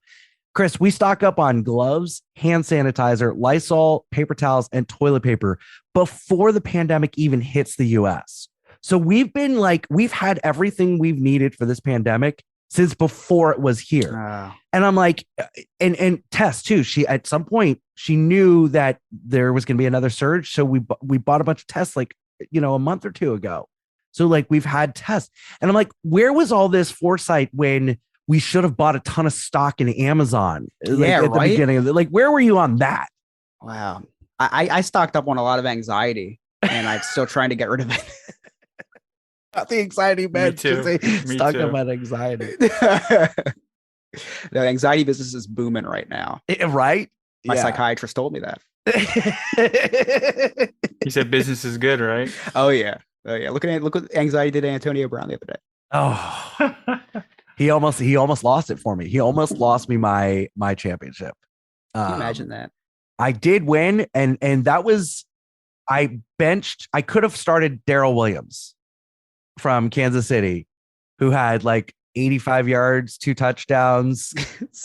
Chris, we stock up on gloves, hand sanitizer, Lysol, paper towels, and toilet paper before the pandemic even hits the US. So we've had everything we've needed for this pandemic since before it was here. And I'm like, and Tess too. She, at some point, she knew that there was going to be another surge. So we bought a bunch of tests a month or two ago. So we've had tests, and I'm like, where was all this foresight when we should have bought a ton of stock in Amazon at the beginning of it? Where were you on that? Wow. I stocked up on a lot of anxiety, and I'm still trying to get rid of it. Not the anxiety, man. Me too. Stocked up on anxiety. The anxiety business is booming right now. Right? My psychiatrist told me that. He said business is good, right? Oh yeah. Look what anxiety did to Antonio Brown the other day. Oh, he almost lost it for me. He almost lost me my championship. Can you imagine that? I did win, and that was, I could have started Darrell Williams from Kansas City, who had 85 yards, 2 touchdowns,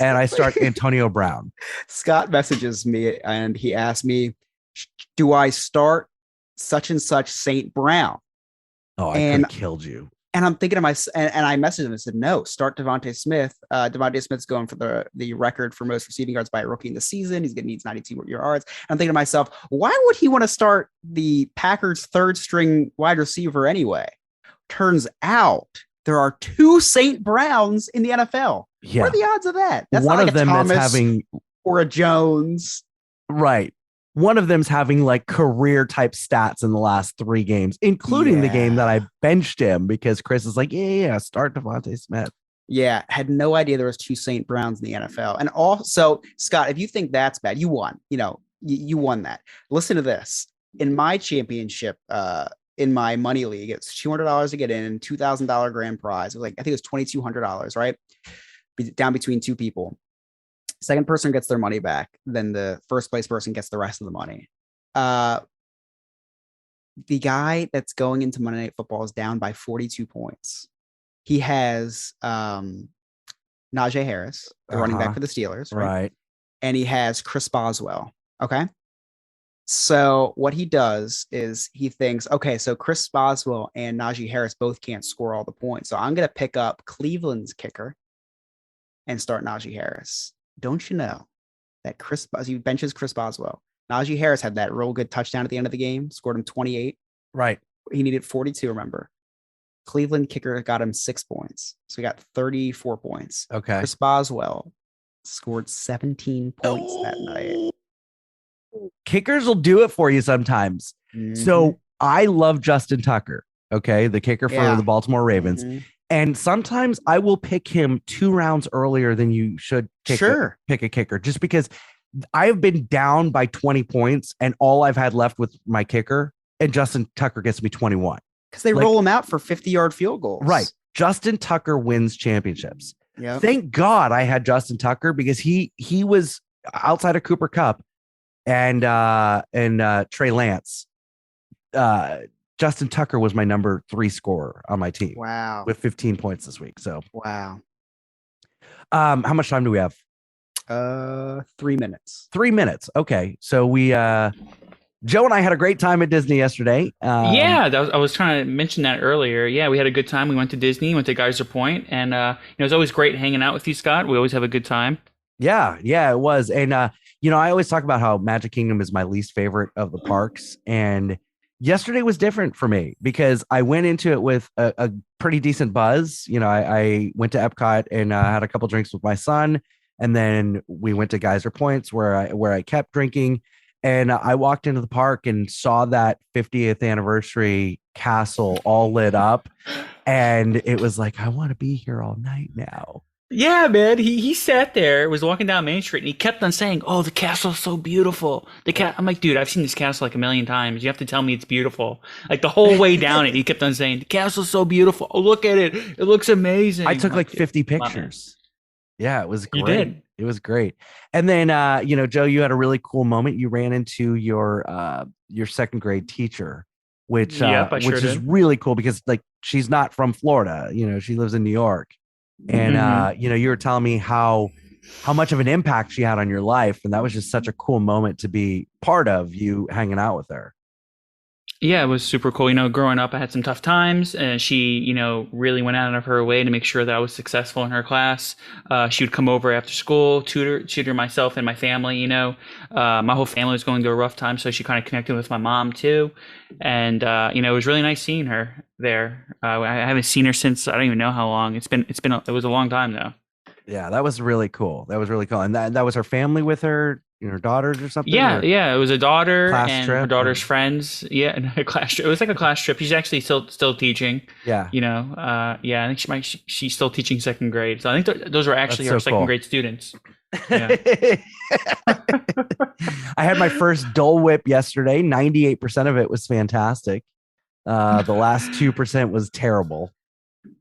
and I start Antonio Brown. Scott messages me and he asked me, do I start such and such St. Brown? Oh, I could have killed you. And I'm thinking to myself, and I messaged him and said, no, start Devontae Smith. Devontae Smith's going for the record for most receiving yards by a rookie in the season. He's going to need 92 yards. And I'm thinking to myself, why would he want to start the Packers' third string wide receiver anyway? Turns out there are 2 St. Browns in the NFL. Yeah. What are the odds of that? That's one not of them Thomas that's having, or a Jones. Right. One of them's having career type stats in the last 3 games, including the game that I benched him because Chris is like, start Devontae Smith. Yeah, had no idea there was 2 St. Browns in the NFL. And also, Scott, if you think that's bad, you won. You won that. Listen to this. In my championship, in my money league, it's $200 to get in, $2,000 grand prize. I think it was $2,200, right? Down between 2 people. Second person gets their money back. Then the first place person gets the rest of the money. The guy that's going into Monday Night Football is down by 42 points. He has Najee Harris, the running back for the Steelers. Right. And he has Chris Boswell. Okay. So what he does is he thinks, okay, so Chris Boswell and Najee Harris both can't score all the points. So I'm going to pick up Cleveland's kicker and start Najee Harris. Don't you know that he benches Chris Boswell? Najee Harris had that real good touchdown at the end of the game, scored him 28. Right. He needed 42, remember. Cleveland kicker got him 6 points. So he got 34 points. Okay. Chris Boswell scored 17 points that night. Kickers will do it for you sometimes. Mm-hmm. So I love Justin Tucker, okay, the kicker for the Baltimore Ravens. Mm-hmm. And sometimes I will pick him 2 rounds earlier than you should pick a kicker, just because I've been down by 20 points and all I've had left with my kicker and Justin Tucker gets me 21. Because they roll him out for 50-yard field goals. Right. Justin Tucker wins championships. Yep. Thank God I had Justin Tucker because he was outside of Cooper Kupp and Trey Lance. Justin Tucker was my number 3 scorer on my team. Wow. With 15 points this week. So wow. How much time do we have? 3 minutes. 3 minutes. Okay. So we Joe and I had a great time at Disney yesterday. I was trying to mention that earlier. Yeah, we had a good time. We went to Disney, went to Geyser Point, and it was always great hanging out with you, Scott. We always have a good time. Yeah, it was. And I always talk about how Magic Kingdom is my least favorite of the parks. And yesterday was different for me because I went into it with a pretty decent buzz. I went to Epcot and had a couple drinks with my son, and then we went to Geyser Points where I kept drinking. And I walked into the park and saw that 50th anniversary castle all lit up. And it was like, I want to be here all night now. Yeah, man. He sat there, was walking down Main Street, and he kept on saying, "Oh, the castle's so beautiful." I'm like, dude, I've seen this castle like a million times. You have to tell me it's beautiful. Like the whole way down it, he kept on saying, "The castle's so beautiful. Oh, look at it. It looks amazing." I took like 50 pictures. Yeah, it was great. You did. It was great. And then, Joe, you had a really cool moment. You ran into your second grade teacher, which is really cool because like she's not from Florida. She lives in New York. And, you were telling me how much of an impact she had on your life. And that was just such a cool moment to be part of, you hanging out with her. Yeah, it was super cool. Growing up, I had some tough times, and she, really went out of her way to make sure that I was successful in her class. She would come over after school, tutor myself and my family. My whole family was going through a rough time, so she kind of connected with my mom too. And it was really nice seeing her there. I haven't seen her since I don't even know how long. It was a long time though. Yeah, that was really cool. And that was her family with her. Her daughters or something? Yeah, it was a daughter and trip, her daughter's friends. Yeah, and a class trip. It was like a class trip. She's actually still teaching. Yeah. I think she's still teaching second grade. So I think those were actually her second grade students. Yeah. I had my first Dole Whip yesterday. 98% of it was fantastic. The last 2% was terrible.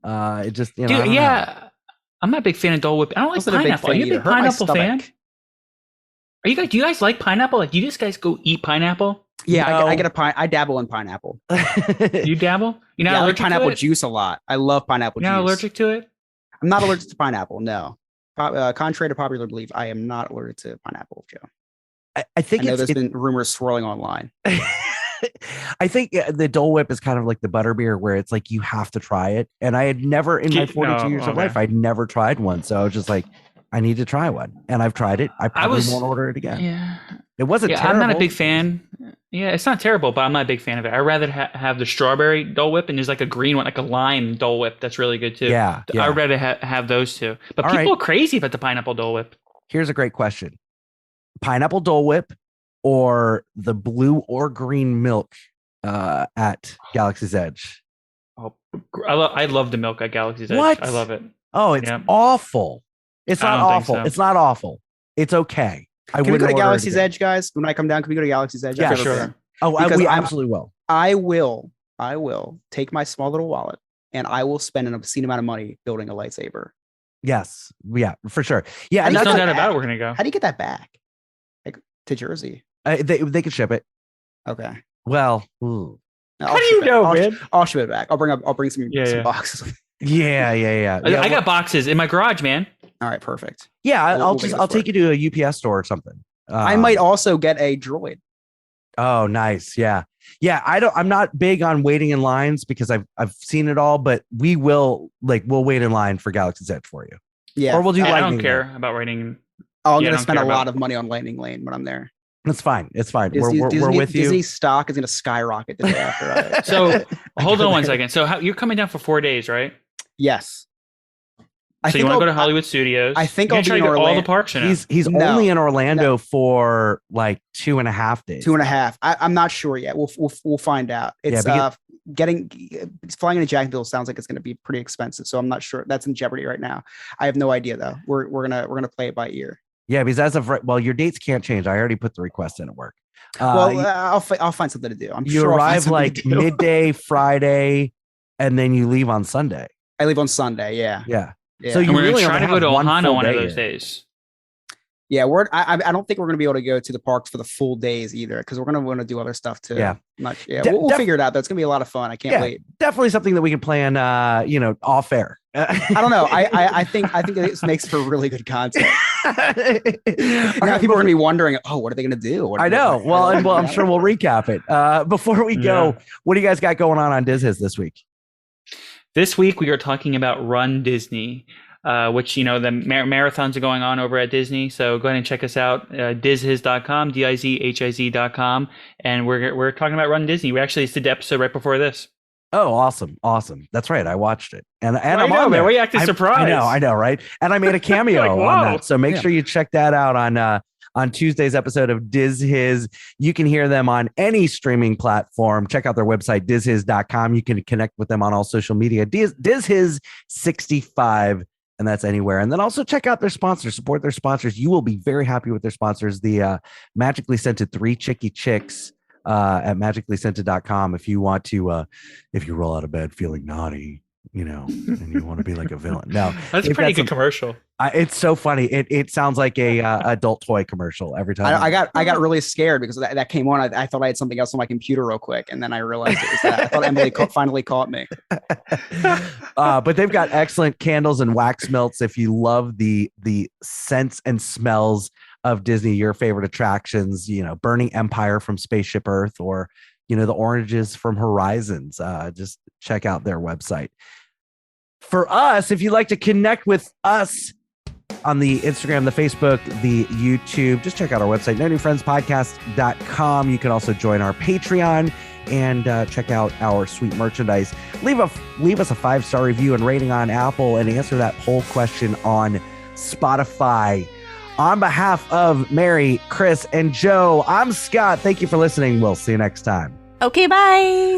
It just, Dude, I'm not a big fan of Dole Whip. I don't like pineapple. Are you a big pineapple fan? Do you guys like pineapple? Like, do you guys go eat pineapple? Yeah, no. I dabble in pineapple. You dabble? You're not allergic I like pineapple to it? Juice a lot. I love pineapple juice. You're not allergic to it? I'm not allergic to pineapple. No. Contrary to popular belief, I am not allergic to pineapple, Joe. I think there's been rumors swirling online. I think the Dole Whip is kind of like the butterbeer where it's like you have to try it. And I had never in my 42 years of life, I'd never tried one. So I was just like, I need to try one, and I've tried it. I probably won't order it again. Yeah, it wasn't terrible. I'm not a big fan. Yeah, it's not terrible, but I'm not a big fan of it. I'd rather have the strawberry Dole Whip, and there's like a green one, like a lime Dole Whip. That's really good too. Yeah. I'd rather have those two. But people are crazy about the pineapple Dole Whip. Here's a great question: pineapple Dole Whip or the blue or green milk at Galaxy's Edge? Oh, I love the milk at Galaxy's Edge. What? I love it. Oh, it's awful. It's not awful. So. It's not awful. It's okay. Can we go to Galaxy's Edge, guys? When I come down, can we go to Galaxy's Edge? Yeah, sure. We absolutely will. I will take my small little wallet and I will spend an obscene amount of money building a lightsaber. Yes. Yeah, for sure. Yeah. And no doubt about it, we're going to go. How do you get that back? Like to Jersey? They can ship it. Okay. Well, how do you know, man? I'll ship it back. I'll bring some boxes. Yeah. I got boxes in my garage, man. All right, perfect. Yeah, I'll take you to a UPS store or something. I might also get a droid. Oh, nice. Yeah. I'm not big on waiting in lines because I've seen it all, but we'll wait in line for Galaxy's Edge for you. Yeah. Or we'll do Lightning. I don't care about waiting. I'm going to spend a lot of money on Lightning Lane when I'm there. That's fine. It's fine. Disney, we're with you. Disney stock is going to skyrocket the day after. So hold on one second. So you're coming down for 4 days, right? Yes. So you want to go to Hollywood Studios? I think I'll try to go all the parks. He's only in Orlando for like 2.5 days. 2.5. I'm not sure yet. We'll find out. It's flying into Jacksonville sounds like it's going to be pretty expensive. So I'm not sure. That's in jeopardy right now. I have no idea though. We're gonna play it by ear. Yeah, because your dates can't change. I already put the request in at work. I'll find something to do. You arrive like midday Friday, and then you leave on Sunday. I leave on Sunday. Yeah. So you really try to go to Ohana one of those day. days. Yeah, I don't think we're going to be able to go to the parks for the full days either, because we're going to want to do other stuff too. Yeah. We'll figure it out though. It's going to be a lot of fun. I can't wait. Definitely something that we can plan, off air. I don't know. I think this makes for really good content. Now people are going to be wondering, what are they going to do? I know. Well, I'm sure we'll recap it. Before we go, what do you guys got going on DizHiz this week? This week we are talking about Run Disney, which, the marathons are going on over at Disney. So go ahead and check us out, dizhiz.com, DIZHIZ.com. And we're talking about Run Disney. We actually did the episode right before this. Oh, awesome. That's right. I watched it. And I'm on there. Why are you acting surprised? I know, right? And I made a cameo on that. So make sure you check that out on Tuesday's episode of DizHiz. You can hear them on any streaming platform. Check out their website, dizhiz.com. You can connect with them on all social media. DizHiz65, and that's anywhere. And then also check out their sponsors. Support their sponsors. You will be very happy with their sponsors. The Magically Scented 3 Chicky Chicks at magicallyscented.com. If you want to, if you roll out of bed feeling naughty, and you want to be like a villain. No, that's a pretty good commercial. It's so funny. It sounds like a adult toy commercial every time. I got really scared because that came on. I thought I had something else on my computer real quick, and then I realized it was that. I thought Emily finally caught me. But they've got excellent candles and wax melts. If you love the scents and smells of Disney, your favorite attractions, Burning Empire from Spaceship Earth, or the oranges from Horizons, just check out their website. For us, if you'd like to connect with us on the Instagram, the Facebook, the YouTube, just check out our website, nonewfriendspodcast.com. You can also join our Patreon and check out our sweet merchandise. Leave us a 5-star review and rating on Apple, and answer that poll question on Spotify. On behalf of Mary, Chris, and Joe, I'm Scott. Thank you for listening. We'll see you next time. Okay, bye.